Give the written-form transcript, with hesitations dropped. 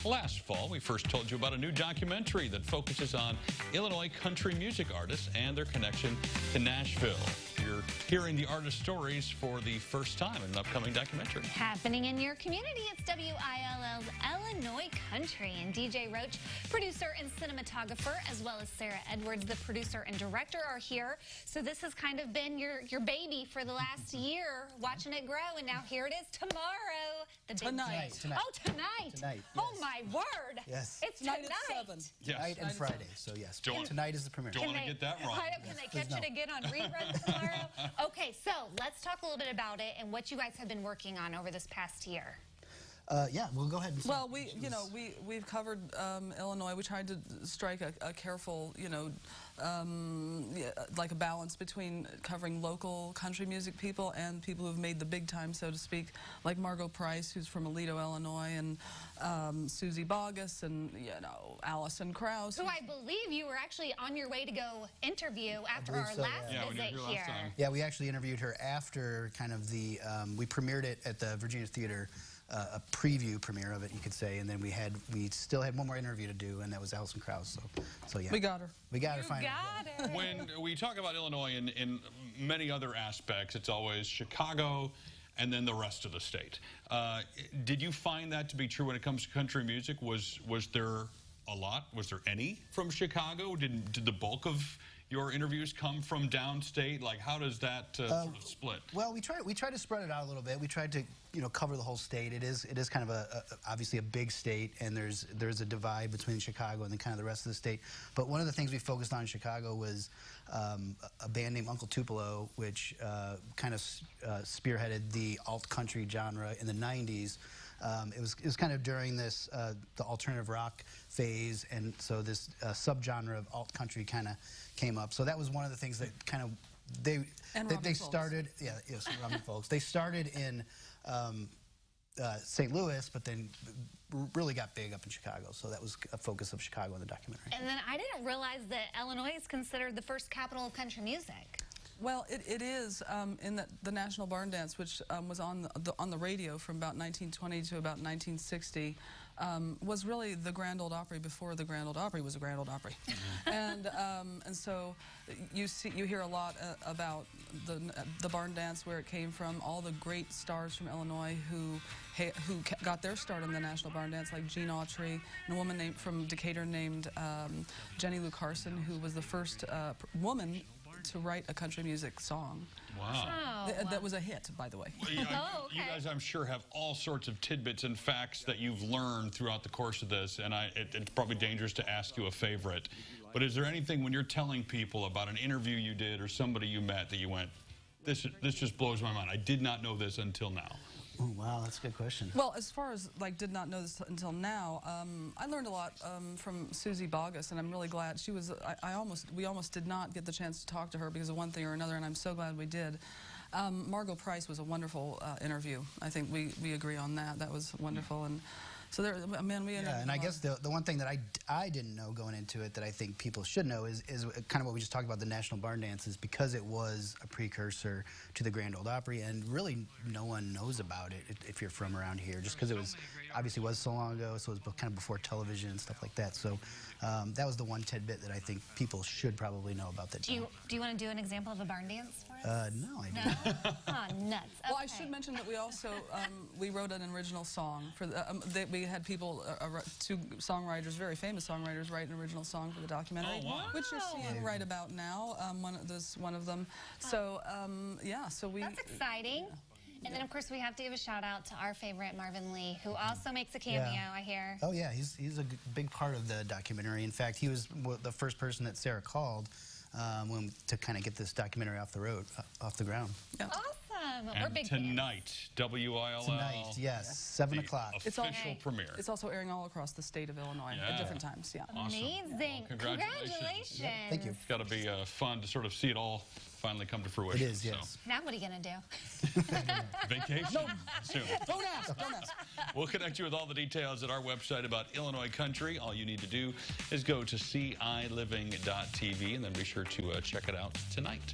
Last fall, we first told you about a new documentary that focuses on Illinois country music artists and their connection to Nashville. You're hearing the artist stories for the first time in an upcoming documentary. Happening in your community, it's WILL's Illinois Country. And DJ Roach, producer and cinematographer, as well as Sarah Edwards, the producer and director, are here. So this has kind of been your baby for the last year, watching it grow. And now here it is tomorrow. The big Tonight. Oh, tonight. Tonight, Oh, yes. my word. Yes. It's tonight. At 7. Yes. Tonight and Friday, so yes. Tonight is the premiere. Don't want to get that wrong. Can they catch it again on reruns tomorrow? Okay, so let's talk a little bit about it and what you guys have been working on over this past year. Yeah, we'll go ahead and start. Well, we've covered Illinois. We tried to strike a careful, like a balance between covering local country music people and people who've made the big time, so to speak, like Margo Price, who's from Aledo, Illinois, and Susie Boggess, and Allison Krauss. Who I believe you were actually on your way to go interview after our last visit here. Yeah, we actually interviewed her after kind of the, we premiered it at the Virginia Theater. A preview premiere of it, you could say, and then we still had one more interview to do, and that was Allison Krauss. So yeah, we got her. We got her finally. Got her. When we talk about Illinois in many other aspects, it's always Chicago and then the rest of the state. Did you find that to be true when it comes to country music? Was there a lot? Was there any from Chicago? Did the bulk of your interviews come from downstate? Like, how does that sort of split? Well, we try to spread it out a little bit. We tried to cover the whole state. It is kind of obviously a big state, and there's a divide between Chicago and then kind of the rest of the state. But one of the things we focused on in Chicago was a band named Uncle Tupelo, which kind of spearheaded the alt country genre in the '90s. It was kind of during this the alternative rock phase, and so this subgenre of alt country kind of came up. So that was one of the things that kind of they started. Yeah, yes, Robin folks. They started in St. Louis, but then really got big up in Chicago. So that was a focus of Chicago in the documentary. And then I didn't realize that Illinois is considered the first capital of country music. Well, it is in the National Barn Dance, which was on the radio from about 1920 to about 1960, was really the Grand Ole Opry before the Grand Ole Opry was a Grand Ole Opry, and so you hear a lot about the barn dance, where it came from, all the great stars from Illinois who got their start in the National Barn Dance, like Gene Autry, and a woman from Decatur named Jenny Lou Carson, who was the first woman to write a country music song. Wow. Oh, that was a hit, by the way. Well, you guys, I'm sure, have all sorts of tidbits and facts that you've learned throughout the course of this, and it's probably dangerous to ask you a favorite. But is there anything when you're telling people about an interview you did or somebody you met that you went, this just blows my mind. I did not know this until now? Oh, wow, that's a good question. Well, as far as did not know this until now, I learned a lot from Susie Boggess, and I'm really glad she was. We almost did not get the chance to talk to her because of one thing or another, and I'm so glad we did. Margo Price was a wonderful interview. I think we agree on that. That was wonderful, and so there, man, we. Yeah, and I guess the one thing that I didn't know going into it that I think people should know is kind of what we just talked about, the National Barn Dance, is because it was a precursor to the Grand Ole Opry, and really no one knows about it if you're from around here, just because it was obviously was so long ago, so it was kind of before television and stuff like that. So that was the one tidbit that I think people should probably know about that. Do you want to do an example of a barn dance for us? No, I don't. Oh, nuts. Okay. Well, I should mention that we also we wrote an original song for we had people, 2 songwriters, very famous songwriters, write an original song for the documentary, which you're seeing right about now. One of them. So yeah, so we. That's exciting. And then, of course, we have to give a shout-out to our favorite, Marvin Lee, who also makes a cameo, I hear. Oh, yeah, he's a big part of the documentary. In fact, he was the first person that Sarah called to kind of get this documentary off the ground. Yeah. Awesome. And We're big tonight, WILL. Tonight, yes, 7 o'clock. Official premiere. It's also airing all across the state of Illinois at different times. Yeah. Awesome. Amazing. Well, congratulations. Yeah, thank you. It's got to be fun to sort of see it all finally come to fruition. It is, yes. Now what are you going to do? Vacation soon. Don't ask. Don't ask. We'll connect you with all the details at our website about Illinois country. All you need to do is go to CILiving.tv and then be sure to check it out tonight.